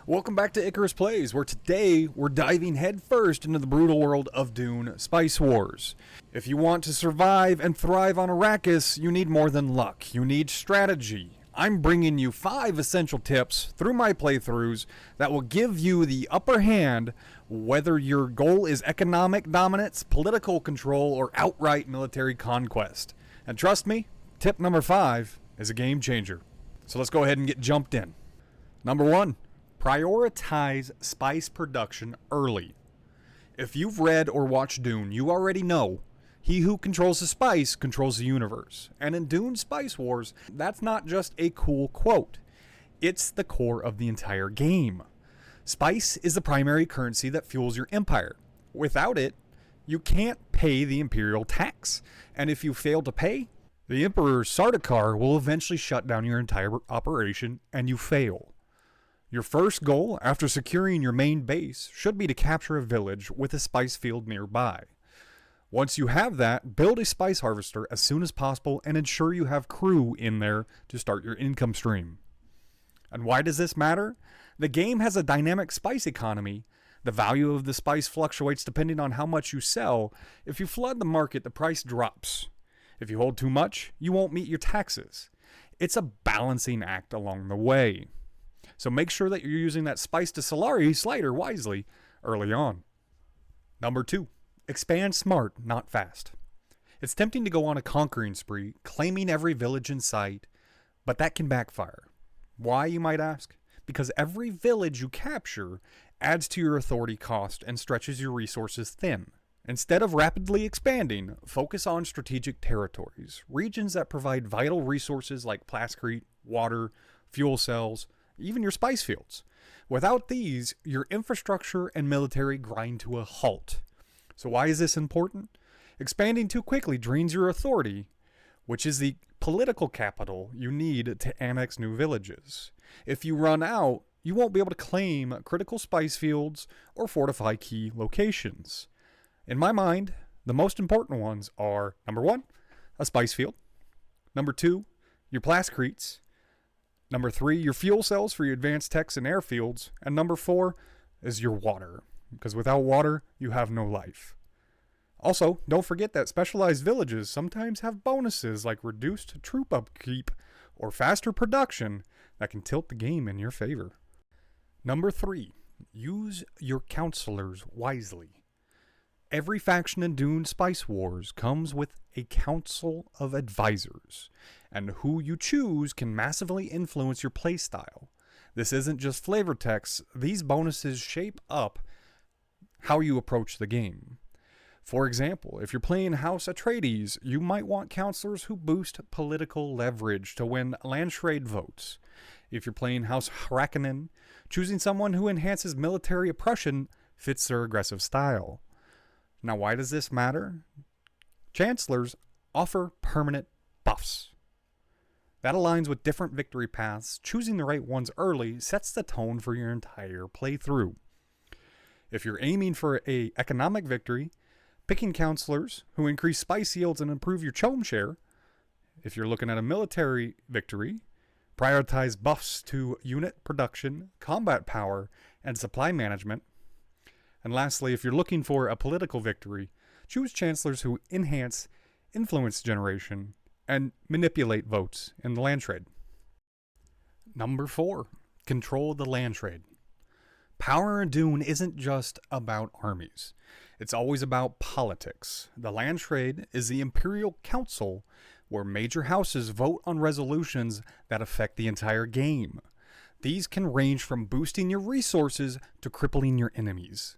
Welcome back to Icarus Plays, where today we're diving headfirst into the brutal world of Dune Spice Wars. If you want to survive and thrive on Arrakis, you need more than luck. You need strategy. I'm bringing you 5 essential tips through my playthroughs that will give you the upper hand whether your goal is economic dominance, political control, or outright military conquest. And trust me, tip number 5 is a game changer. So let's go ahead and get jumped in. Number 1. Prioritize spice production early. If you've read or watched Dune, you already know he who controls the spice controls the universe. And in Dune Spice Wars, that's not just a cool quote. It's the core of the entire game. Spice is the primary currency that fuels your empire. Without it, you can't pay the imperial tax. And if you fail to pay, the Emperor Sardaukar will eventually shut down your entire operation and you fail. Your first goal after securing your main base should be to capture a village with a spice field nearby. Once you have that, build a spice harvester as soon as possible and ensure you have crew in there to start your income stream. And why does this matter? The game has a dynamic spice economy. The value of the spice fluctuates depending on how much you sell. If you flood the market, the price drops. If you hold too much, you won't meet your taxes. It's a balancing act along the way. So make sure that you're using that spice to Solari slider wisely early on. Number 2, expand smart, not fast. It's tempting to go on a conquering spree, claiming every village in sight, but that can backfire. Why, you might ask? Because every village you capture adds to your authority cost and stretches your resources thin. Instead of rapidly expanding, focus on strategic territories, regions that provide vital resources like plascrete, water, fuel cells, even your spice fields. Without these, your infrastructure and military grind to a halt. So why is this important? Expanding too quickly drains your authority, which is the political capital you need to annex new villages. If you run out, you won't be able to claim critical spice fields or fortify key locations. In my mind, the most important ones are, number 1, a spice field. Number 2, your plascretes. Number 3, your fuel cells for your advanced techs and airfields. And number 4 is your water, because without water, you have no life. Also, don't forget that specialized villages sometimes have bonuses like reduced troop upkeep or faster production that can tilt the game in your favor. Number 3, use your counselors wisely. Every faction in Dune Spice Wars comes with a council of advisors, and who you choose can massively influence your playstyle. This isn't just flavor text, these bonuses shape up how you approach the game. For example, if you're playing House Atreides, you might want counselors who boost political leverage to win land trade votes. If you're playing House Harkonnen, choosing someone who enhances military oppression fits their aggressive style. Now, why does this matter? Chancellors offer permanent buffs. That aligns with different victory paths. Choosing the right ones early sets the tone for your entire playthrough. If you're aiming for an economic victory, picking counselors who increase spice yields and improve your chome share. If you're looking at a military victory, prioritize buffs to unit production, combat power, and supply management. And lastly, if you're looking for a political victory, choose chancellors who enhance influence generation and manipulate votes in the land trade. Number 4, control the land trade. Power in Dune isn't just about armies. It's always about politics. The land trade is the Imperial Council, where major houses vote on resolutions that affect the entire game. These can range from boosting your resources to crippling your enemies.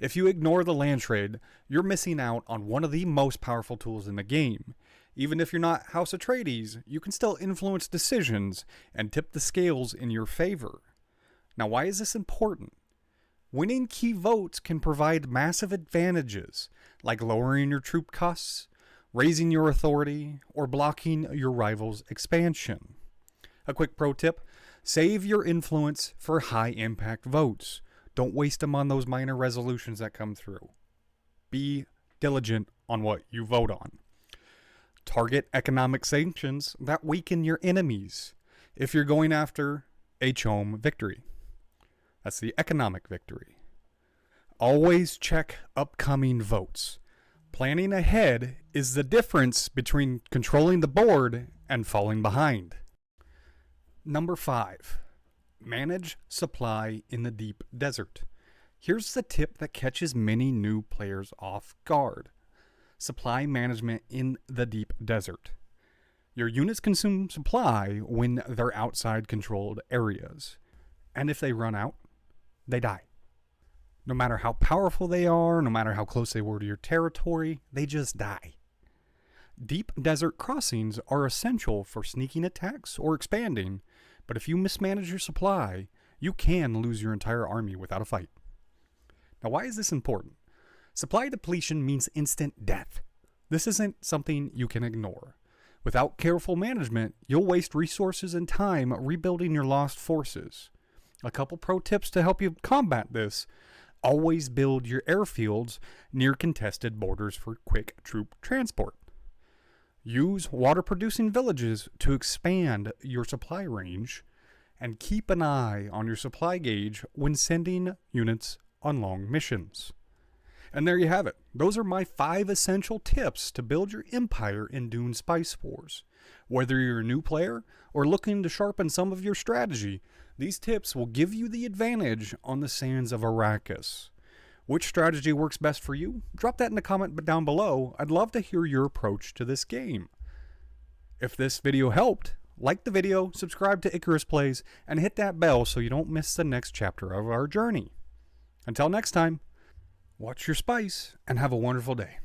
If you ignore the land trade, you're missing out on one of the most powerful tools in the game. Even if you're not House Atreides, you can still influence decisions and tip the scales in your favor. Now, why is this important? Winning key votes can provide massive advantages, like lowering your troop costs, raising your authority, or blocking your rival's expansion. A quick pro tip, save your influence for high-impact votes. Don't waste them on those minor resolutions that come through. Be diligent on what you vote on. Target economic sanctions that weaken your enemies if you're going after a chome victory. That's the economic victory. Always check upcoming votes. Planning ahead is the difference between controlling the board and falling behind. Number 5. Manage supply in the deep desert. Here's the tip that catches many new players off guard. Supply management in the deep desert. Your units consume supply when they're outside controlled areas. And if they run out, they die. No matter how powerful they are, no matter how close they were to your territory, they just die. Deep desert crossings are essential for sneaking attacks or expanding, but if you mismanage your supply, you can lose your entire army without a fight. Now, why is this important? Supply depletion means instant death. This isn't something you can ignore. Without careful management, you'll waste resources and time rebuilding your lost forces. A couple pro tips to help you combat this. Always build your airfields near contested borders for quick troop transport. Use water-producing villages to expand your supply range, and keep an eye on your supply gauge when sending units on long missions. And there you have it. Those are my 5 essential tips to build your empire in Dune Spice Wars. Whether you're a new player or looking to sharpen some of your strategy, these tips will give you the advantage on the sands of Arrakis. Which strategy works best for you? Drop that in the comment down below. I'd love to hear your approach to this game. If this video helped, like the video, subscribe to Icarus Plays, and hit that bell so you don't miss the next chapter of our journey. Until next time, watch your spice and have a wonderful day.